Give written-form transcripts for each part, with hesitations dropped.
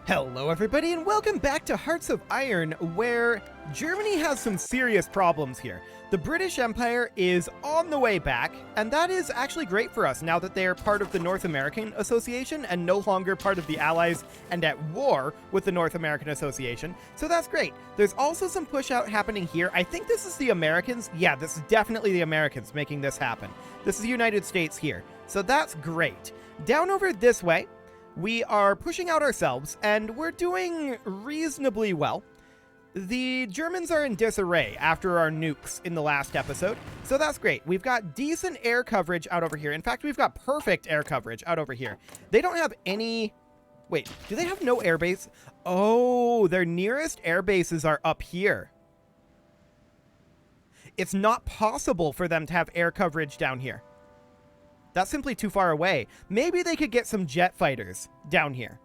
Hello everybody and welcome back to Hearts of Iron, where Germany has some serious problems here. The British Empire is on the way back, and that is actually great for us now that they are part of the North American Association and no longer part of the Allies and at war with the North American Association, so that's great. There's also some push out happening here. I think this is the Americans. Yeah, this is definitely the Americans making this happen. This is the United States here, so that's great. Down over this way, we are pushing out ourselves, and we're doing reasonably well. The Germans are in disarray after our nukes in the last episode, so that's great. We've got decent air coverage out over here. In fact, we've got perfect air coverage out over here. They don't have any... Wait, do they have no air base? Oh, their nearest air bases are up here. It's not possible for them to have air coverage down here. That's simply too far away. Maybe they could get some jet fighters down here.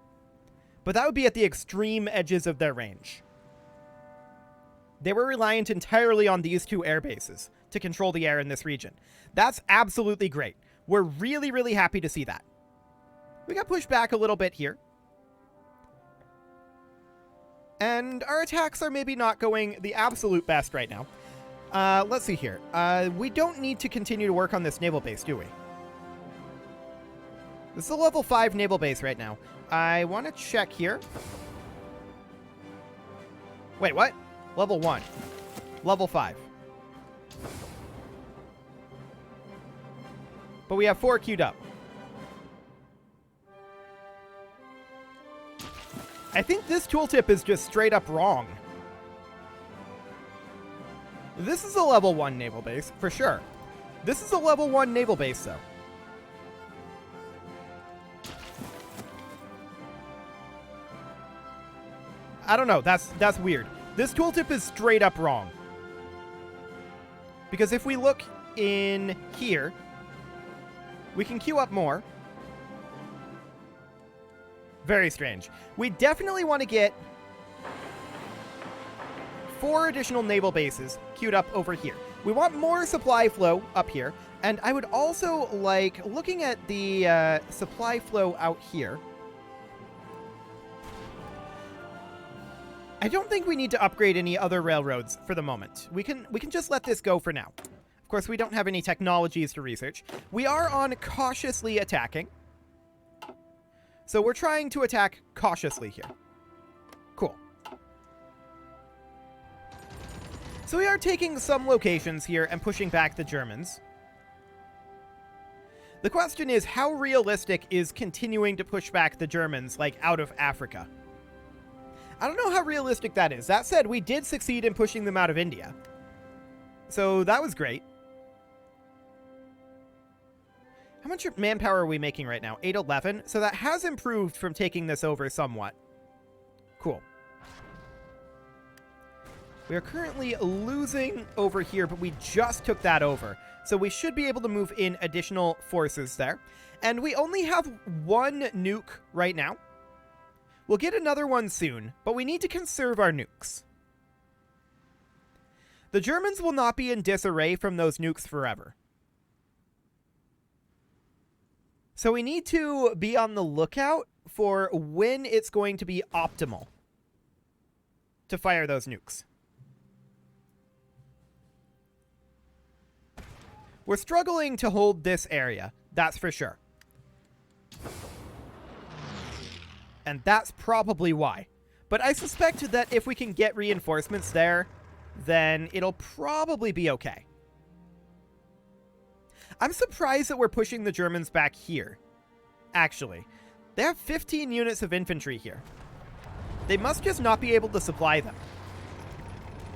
But that would be at the extreme edges of their range. They were reliant entirely on these two air bases to control the air in this region. That's absolutely great. We're really, really happy to see that. We got pushed back a little bit here. And our attacks are maybe not going the absolute best right now. Let's see here. We don't need to continue to work on this naval base, do we? This is a level 5 naval base right now. I want to check here. Wait, what? Level 1. Level 5. But we have 4 queued up. I think this tooltip is just straight up wrong. This is a level 1 naval base, for sure. This is a level 1 naval base, though. I don't know, that's weird. This tooltip is straight up wrong. Because if we look in here, we can queue up more. Very strange. We definitely want to get 4 additional naval bases queued up over here. We want more supply flow up here. And I would also like, looking at the supply flow out here, I don't think we need to upgrade any other railroads for the moment. We can just let this go for now. Of course, we don't have any technologies to research. We are on cautiously attacking. So we're trying to attack cautiously here. Cool. So we are taking some locations here and pushing back the Germans. The question is, how realistic is continuing to push back the Germans, like, out of Africa? I don't know how realistic that is. That said, we did succeed in pushing them out of India. So that was great. How much manpower are we making right now? 811. So that has improved from taking this over somewhat. Cool. We are currently losing over here, but we just took that over. So we should be able to move in additional forces there. And we only have 1 nuke right now. We'll get another one soon, but we need to conserve our nukes. The Germans will not be in disarray from those nukes forever. So we need to be on the lookout for when it's going to be optimal to fire those nukes. We're struggling to hold this area, that's for sure. And that's probably why. But I suspect that if we can get reinforcements there, then it'll probably be okay. I'm surprised that we're pushing the Germans back here, actually. They have 15 units of infantry here. They must just not be able to supply them.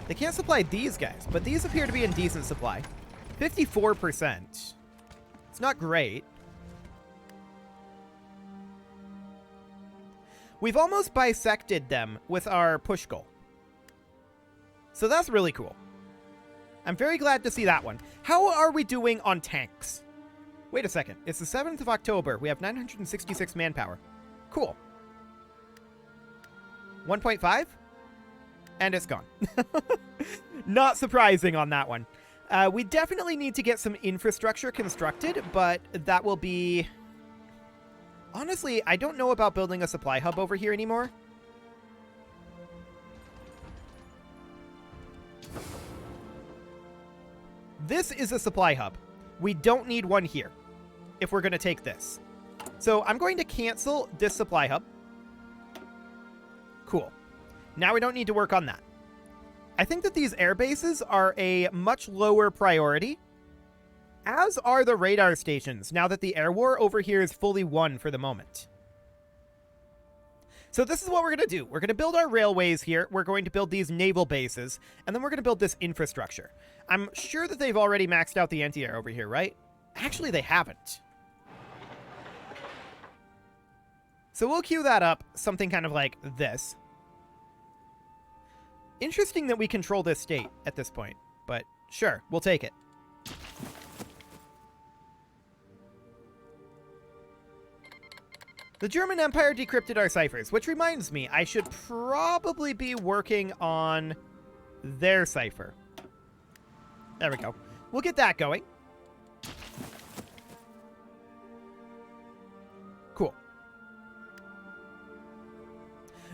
They can't supply these guys, but these appear to be in decent supply. 54%. It's not great. We've almost bisected them with our push goal. So that's really cool. I'm very glad to see that one. How are we doing on tanks? Wait a second. It's the 7th of October. We have 966 manpower. Cool. 1.5? And it's gone. Not surprising on that one. We definitely need to get some infrastructure constructed, but that will be... Honestly, I don't know about building a supply hub over here anymore. This is a supply hub. We don't need one here if we're going to take this. So I'm going to cancel this supply hub. Cool. Now we don't need to work on that. I think that these air bases are a much lower priority, as are the radar stations, now that the air war over here is fully won for the moment. So this is what we're going to do. We're going to build our railways here. We're going to build these naval bases, and then we're going to build this infrastructure. I'm sure that they've already maxed out the anti-air over here, right? Actually, they haven't. So we'll queue that up, something kind of like this. Interesting that we control this state at this point, but sure, we'll take it. The German Empire decrypted our ciphers, which reminds me, I should probably be working on their cipher. There we go. We'll get that going. Cool.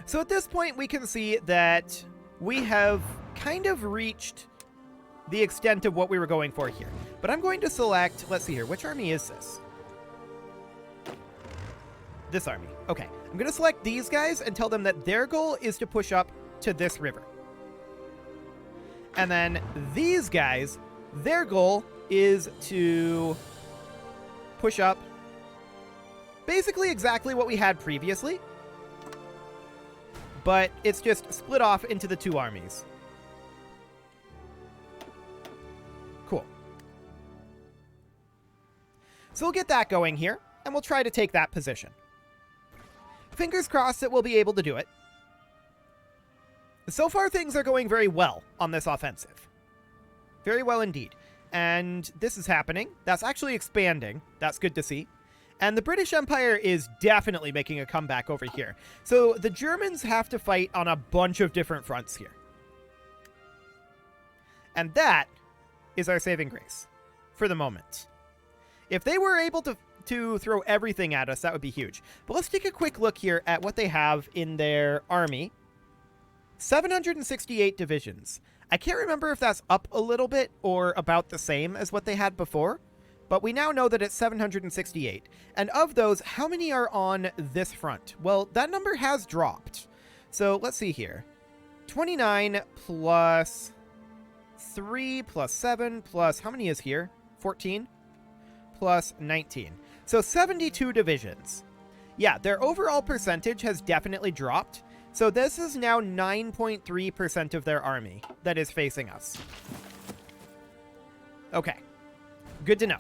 So at this point, we can see that we have kind of reached the extent of what we were going for here. But I'm going to select, let's see here, which army is this? This army. Okay. I'm going to select these guys and tell them that their goal is to push up to this river. And then these guys, their goal is to push up basically exactly what we had previously. But it's just split off into the two armies. Cool. So we'll get that going here, and we'll try to take that position. Fingers crossed that we'll be able to do it. So far, things are going very well on this offensive. Very well indeed. And this is happening. That's actually expanding. That's good to see. And the British Empire is definitely making a comeback over here. So the Germans have to fight on a bunch of different fronts here. And that is our saving grace for the moment. If they were able to throw everything at us, that would be huge. But let's take a quick look here at what they have in their army. 768 divisions. I can't remember if that's up a little bit or about the same as what they had before, but we now know that it's 768. And of those, how many are on this front? Well, that number has dropped. So let's see here. 29 plus 3 plus 7 plus, how many is here? 14 plus 19. So 72 divisions. Yeah, their overall percentage has definitely dropped. So this is now 9.3% of their army that is facing us. Okay. Good to know.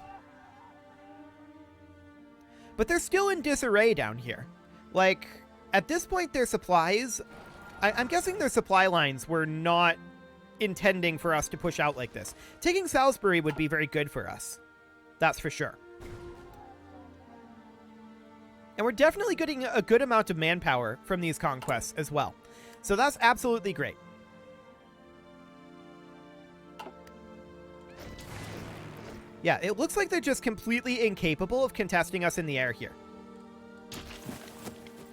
But they're still in disarray down here. Like, at this point, their supplies... I'm guessing their supply lines were not intending for us to push out like this. Taking Salisbury would be very good for us. That's for sure. And we're definitely getting a good amount of manpower from these conquests as well. So that's absolutely great. Yeah, it looks like they're just completely incapable of contesting us in the air here.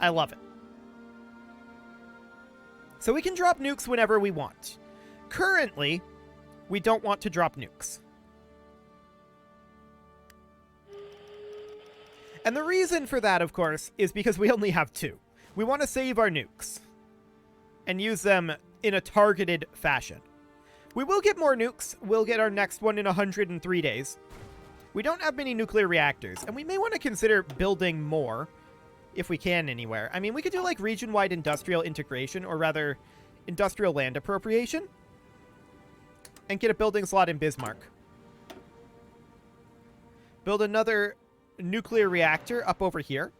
I love it. So we can drop nukes whenever we want. Currently, we don't want to drop nukes. And the reason for that, of course, is because we only have 2. We want to save our nukes and use them in a targeted fashion. We will get more nukes. We'll get our next one in 103 days. We don't have many nuclear reactors, and we may want to consider building more if we can anywhere. I mean, we could do like region-wide industrial integration, or rather industrial land appropriation, and get a building slot in Bismarck. Build another nuclear reactor up over here.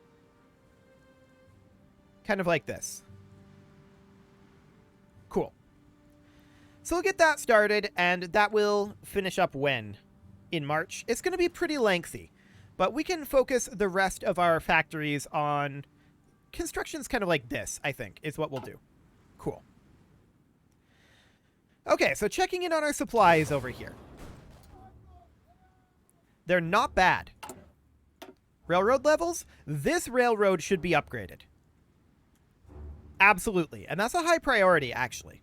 Kind of like this. Cool. So we'll get that started, and that will finish up when? In March. It's going to be pretty lengthy, but we can focus the rest of our factories on constructions kind of like this, I think, is what we'll do. Cool. Okay, so checking in on our supplies over here. They're not bad. Railroad levels? This railroad should be upgraded. Absolutely. And that's a high priority, actually.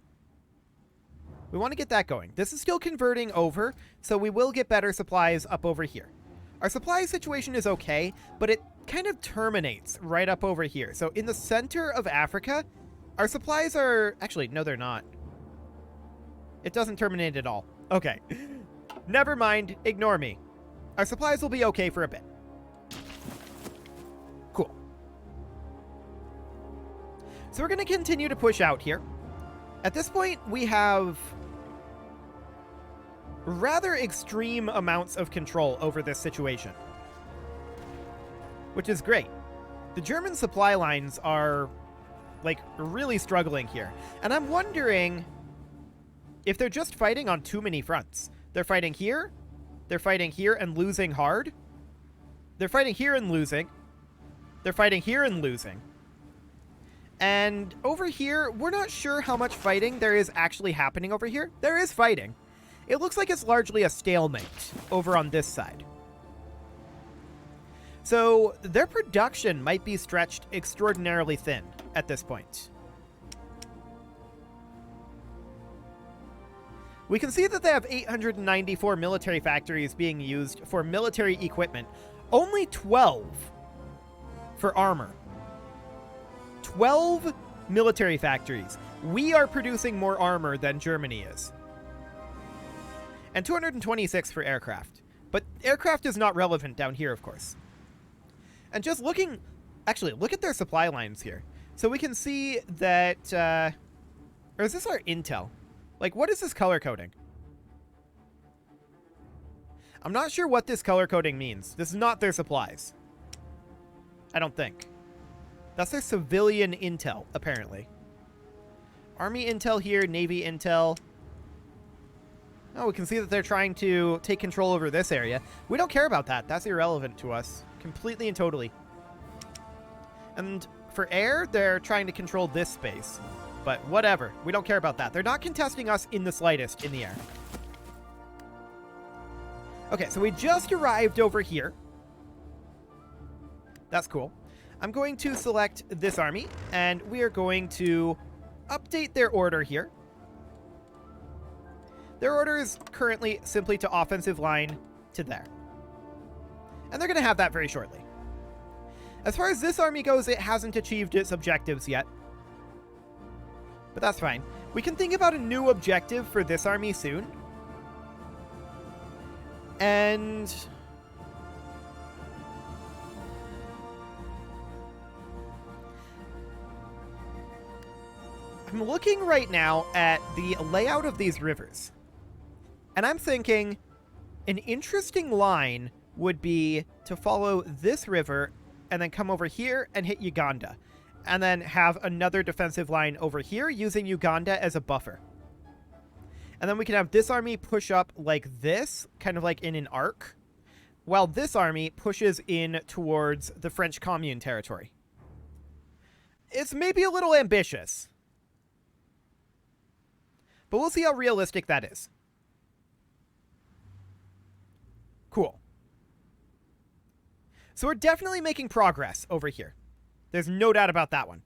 We want to get that going. This is still converting over, so we will get better supplies up over here. Our supply situation is okay, but it kind of terminates right up over here. So in the center of Africa, our supplies are... Actually, no, they're not. It doesn't terminate at all. Okay. Never mind. Ignore me. Our supplies will be okay for a bit. Cool. So we're going to continue to push out here. At this point, we have rather extreme amounts of control over this situation, which is great. The German supply lines are, like, really struggling here. And I'm wondering if they're just fighting on too many fronts. They're fighting here and losing hard. They're fighting here and losing. They're fighting here and losing. And over here, we're not sure how much fighting there is actually happening over here. There is fighting. It looks like it's largely a stalemate over on this side. So their production might be stretched extraordinarily thin at this point. We can see that they have 894 military factories being used for military equipment. Only 12 for armor. 12 military factories. We are producing more armor than Germany is. And 226 for aircraft. But aircraft is not relevant down here, of course. And just looking... Actually, look at their supply lines here. So we can see that... or is this our intel? Like, what is this color coding? I'm not sure what this color coding means. This is not their supplies. I don't think. That's their civilian intel, apparently. Army intel here, Navy intel. Oh, we can see that they're trying to take control over this area. We don't care about that. That's irrelevant to us. Completely and totally. And for air, they're trying to control this space. But whatever. We don't care about that. They're not contesting us in the slightest in the air. Okay, so we just arrived over here. That's cool. I'm going to select this army, and we are going to update their order here. Their order is currently simply to offensive line to there. And they're going to have that very shortly. As far as this army goes, it hasn't achieved its objectives yet. But that's fine. We can think about a new objective for this army soon. And... I'm looking right now at the layout of these rivers. And I'm thinking an interesting line would be to follow this river and then come over here and hit Uganda. And then have another defensive line over here using Uganda as a buffer. And then we can have this army push up like this, kind of like in an arc, while this army pushes in towards the French Commune territory. It's maybe a little ambitious, but we'll see how realistic that is. Cool. So we're definitely making progress over here. There's no doubt about that one.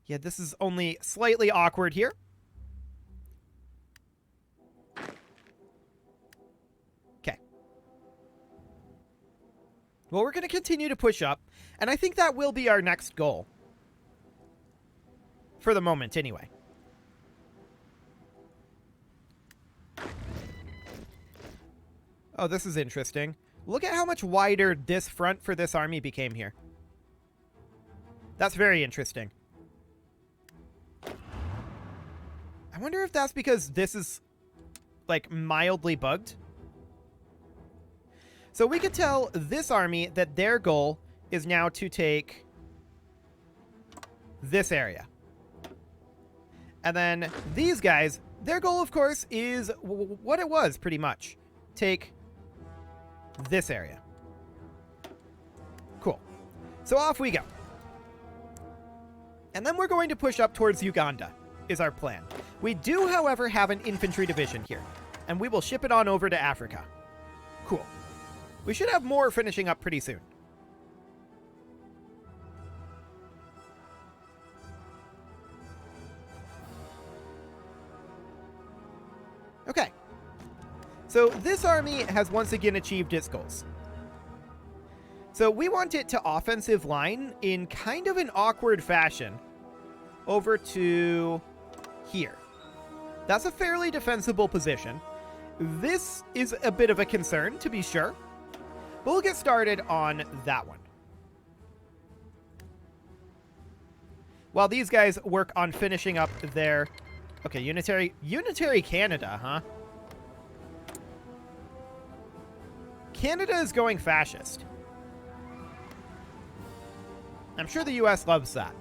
Yeah, this is only slightly awkward here. Okay. Well, we're going to continue to push up, and I think that will be our next goal. For the moment, anyway. Oh, this is interesting. Look at how much wider this front for this army became here. That's very interesting. I wonder if that's because this is, like, mildly bugged. So we could tell this army that their goal is now to take this area. And then these guys, their goal, of course, is what it was, pretty much. Take this area. Cool. So off we go. And then we're going to push up towards Uganda, is our plan. We do, however, have an infantry division here, and we will ship it on over to Africa. Cool. We should have more finishing up pretty soon. Okay. So this army has once again achieved its goals. So we want it to offensive line in kind of an awkward fashion over to here. That's a fairly defensible position. This is a bit of a concern, to be sure. But we'll get started on that one. While these guys work on finishing up their... Okay, Unitary Canada, huh? Canada is going fascist. I'm sure the US loves that.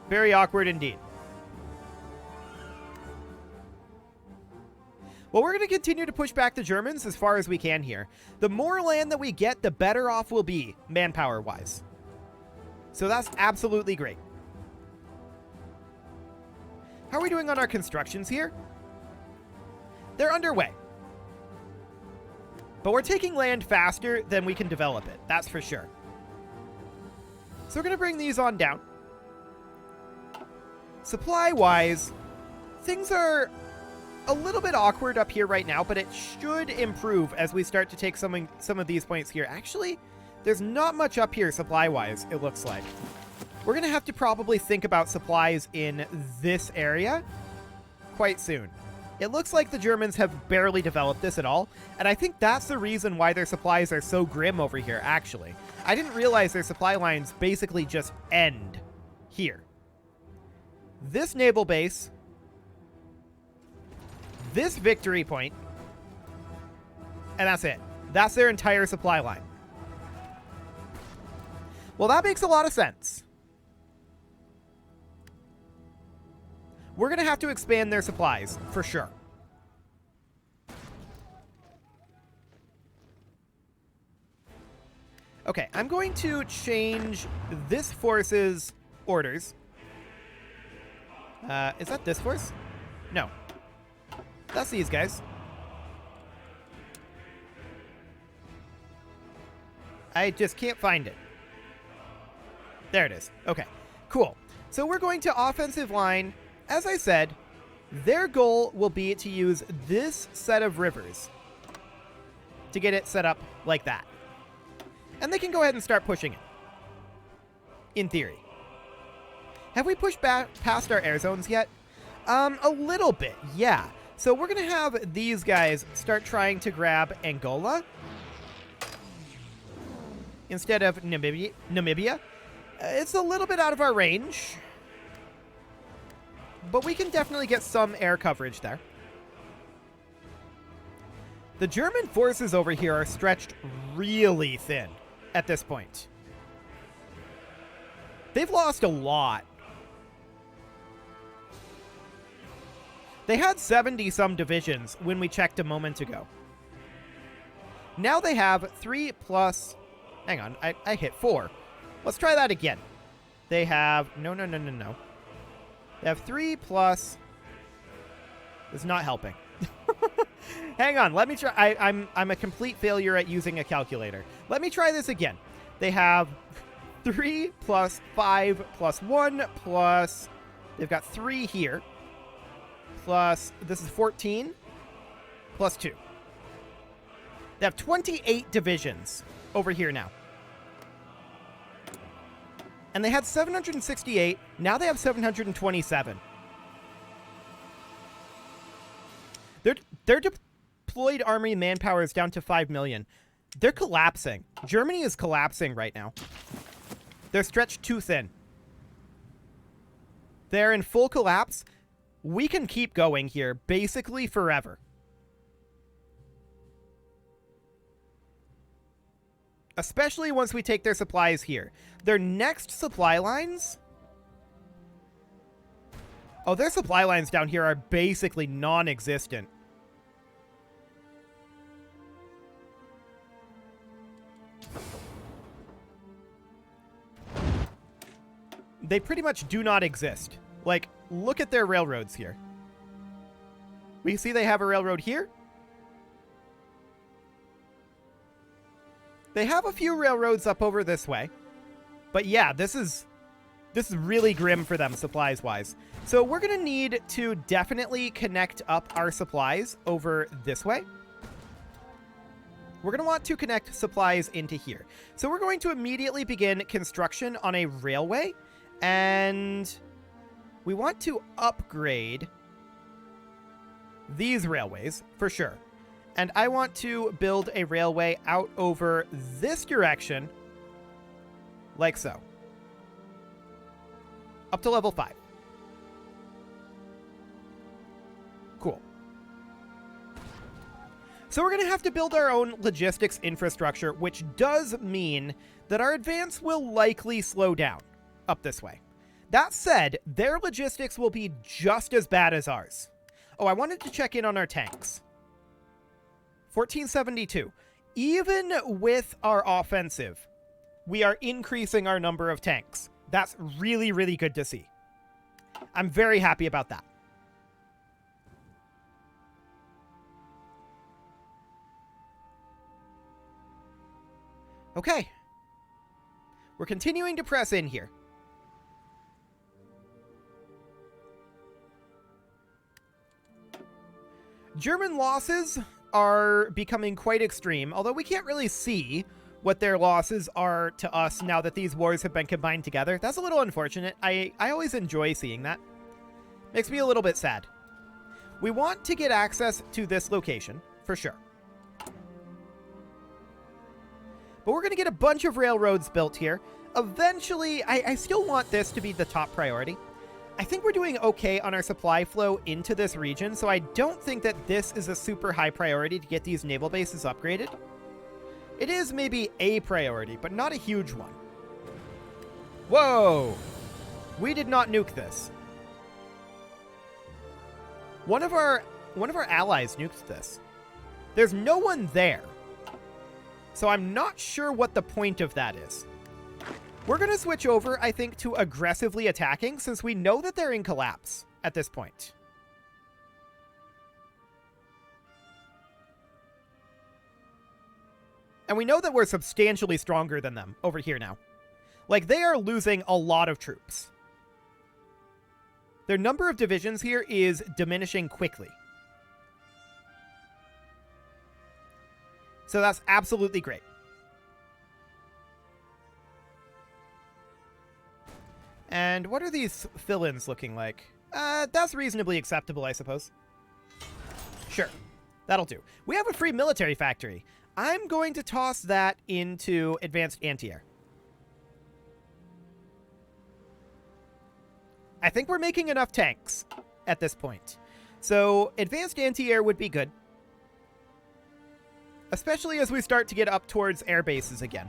Very awkward indeed. Well, we're going to continue to push back the Germans as far as we can here. The more land that we get, the better off we'll be, manpower-wise. So that's absolutely great. How are we doing on our constructions here? They're underway. But we're taking land faster than we can develop it, that's for sure. So we're going to bring these on down. Supply-wise, things are a little bit awkward up here right now, but it should improve as we start to take some of these points here. Actually, there's not much up here supply-wise, it looks like. We're going to have to probably think about supplies in this area quite soon. It looks like the Germans have barely developed this at all, and I think that's the reason why their supplies are so grim over here, actually. I didn't realize their supply lines basically just end here. This naval base, this victory point, and that's it. That's their entire supply line. Well, that makes a lot of sense. We're going to have to expand their supplies, for sure. Okay, I'm going to change this force's orders. Is that this force? No. That's these guys. I just can't find it. There it is. Okay, cool. So we're going to offensive line. As I said, their goal will be to use this set of rivers to get it set up like that. And they can go ahead and start pushing it. In theory. Have we pushed back past our air zones yet? A little bit, yeah. So we're going to have these guys start trying to grab Angola instead of Namibia. It's a little bit out of our range, but we can definitely get some air coverage there. The German forces over here are stretched really thin at this point. They've lost a lot. They had 70-some divisions when we checked a moment ago. Now they have 3 plus... Hang on, I hit 4. Let's try that again. They have... No. They have 3 plus... It's not helping. Hang on, let me try... I'm a complete failure at using a calculator. Let me try this again. They have 3 plus 5 plus 1 plus... They've got 3 here. Plus, this is 14, plus 2. They have 28 divisions over here now. And they had 768, now they have 727. Their deployed army manpower is down to 5 million. They're collapsing. Germany is collapsing right now. They're stretched too thin. They're in full collapse. We can keep going here basically forever. Especially once we take their supplies here. Their next supply lines... Oh, their supply lines down here are basically non-existent. They pretty much do not exist. Like, look at their railroads here. We see they have a railroad here. They have a few railroads up over this way. But yeah, this is This is really grim for them supplies-wise. So we're going to need to definitely connect up our supplies over this way. We're going to want to connect supplies into here. So we're going to immediately begin construction on a railway. And we want to upgrade these railways for sure. And I want to build a railway out over this direction, like so. Up to level 5. Cool. So we're going to have to build our own logistics infrastructure, which does mean that our advance will likely slow down up this way. That said, their logistics will be just as bad as ours. Oh, I wanted to check in on our tanks. 1472. Even with our offensive, we are increasing our number of tanks. That's really, really good to see. I'm very happy about that. Okay. We're continuing to press in here. German losses are becoming quite extreme, although we can't really see what their losses are to us now that these wars have been combined together. That's a little unfortunate. I always enjoy seeing that. Makes me a little bit sad. We want to get access to this location, for sure. But we're going to get a bunch of railroads built here. Eventually, I still want this to be the top priority. I think we're doing okay on our supply flow into this region, so I don't think that this is a super high priority to get these naval bases upgraded. It is maybe a priority, but not a huge one. Whoa! We did not nuke this. One of our allies nuked this. There's no one there. So I'm not sure what the point of that is. We're going to switch over, I think, to aggressively attacking, since we know that they're in collapse at this point. And we know that we're substantially stronger than them over here now. Like, they are losing a lot of troops. Their number of divisions here is diminishing quickly. So that's absolutely great. And what are these fill-ins looking like? That's reasonably acceptable, I suppose. Sure, that'll do. We have a free military factory. I'm going to toss that into advanced anti-air. I think we're making enough tanks at this point. So advanced anti-air would be good. Especially as we start to get up towards air bases again.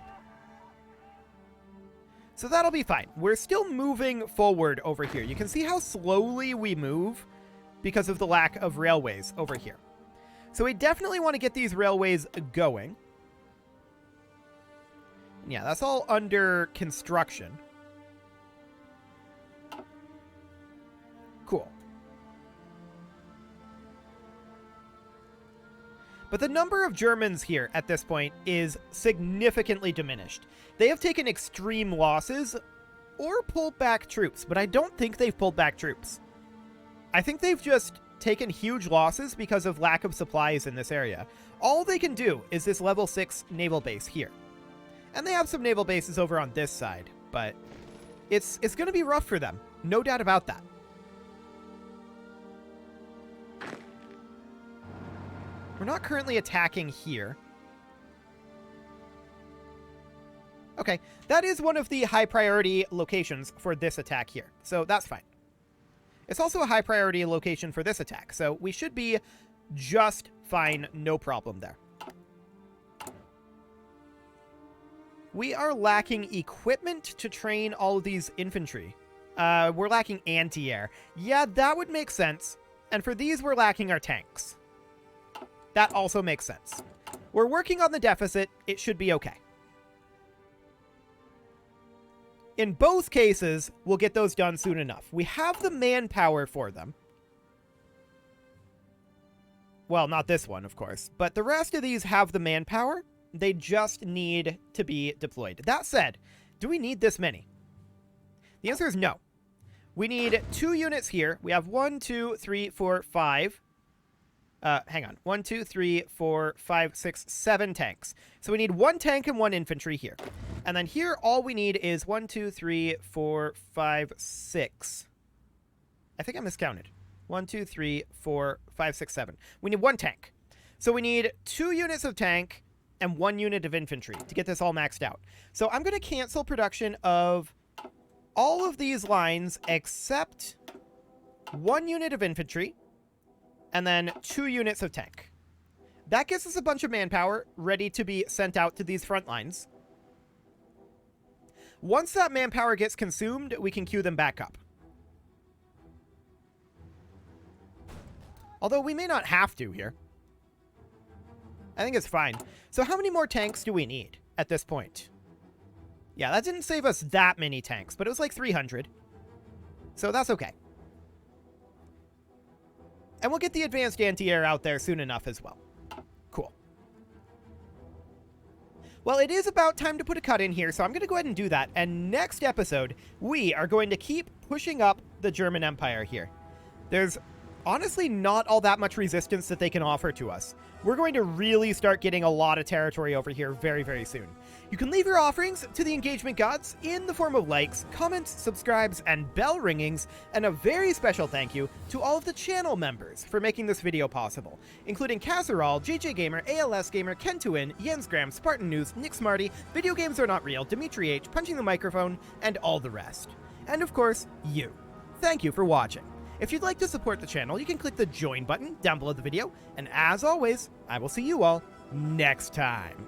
So that'll be fine. We're still moving forward over here. You can see how slowly we move because of the lack of railways over here. So we definitely want to get these railways going. Yeah, that's all under construction. Cool. But the number of Germans here at this point is significantly diminished. They have taken extreme losses or pulled back troops, but I don't think they've pulled back troops. I think they've just taken huge losses because of lack of supplies in this area. All they can do is this level 6 naval base here. And they have some naval bases over on this side, but it's going to be rough for them. No doubt about that. We're not currently attacking here. Okay, that is one of the high priority locations for this attack here, so that's fine. It's also a high priority location for this attack, so we should be just fine, no problem there. We are lacking equipment to train all of these infantry. We're lacking anti-air. Yeah, that would make sense. And for these, we're lacking our tanks. That also makes sense. We're working on the deficit. It should be okay. In both cases, we'll get those done soon enough. We have the manpower for them. Well, not this one, of course. But the rest of these have the manpower. They just need to be deployed. That said, do we need this many? The answer is no. We need 2 units here. We have 1, 2, 3, 4, 5. Hang on. 1, 2, 3, 4, 5, 6, 7 tanks. So we need 1 tank and 1 infantry here. And then here, all we need is 1, 2, 3, 4, 5, 6. I think I miscounted. 1, 2, 3, 4, 5, 6, 7. We need 1 tank. So we need 2 units of tank and 1 unit of infantry to get this all maxed out. So I'm going to cancel production of all of these lines except 1 unit of infantry and then 2 units of tank. That gives us a bunch of manpower ready to be sent out to these front lines. Once that manpower gets consumed, we can queue them back up. Although we may not have to here. I think it's fine. So how many more tanks do we need at this point? Yeah, that didn't save us that many tanks, but it was like 300. So that's okay. And we'll get the advanced anti-air out there soon enough as well. Cool. Well, it is about time to put a cut in here, so I'm going to go ahead and do that. And next episode, we are going to keep pushing up the German Empire here. There's honestly not all that much resistance that they can offer to us. We're going to really start getting a lot of territory over here very, very soon. You can leave your offerings to the engagement gods in the form of likes, comments, subscribes, and bell ringings, and a very special thank you to all of the channel members for making this video possible, including Casserole, JJ Gamer, ALS Gamer, Ken2In, Jens Graham, Spartan News, Nick Smarty, Video Games Are Not Real, Dimitri H, Punching the Microphone, and all the rest. And of course, you. Thank you for watching. If you'd like to support the channel, you can click the join button down below the video, and as always, I will see you all next time.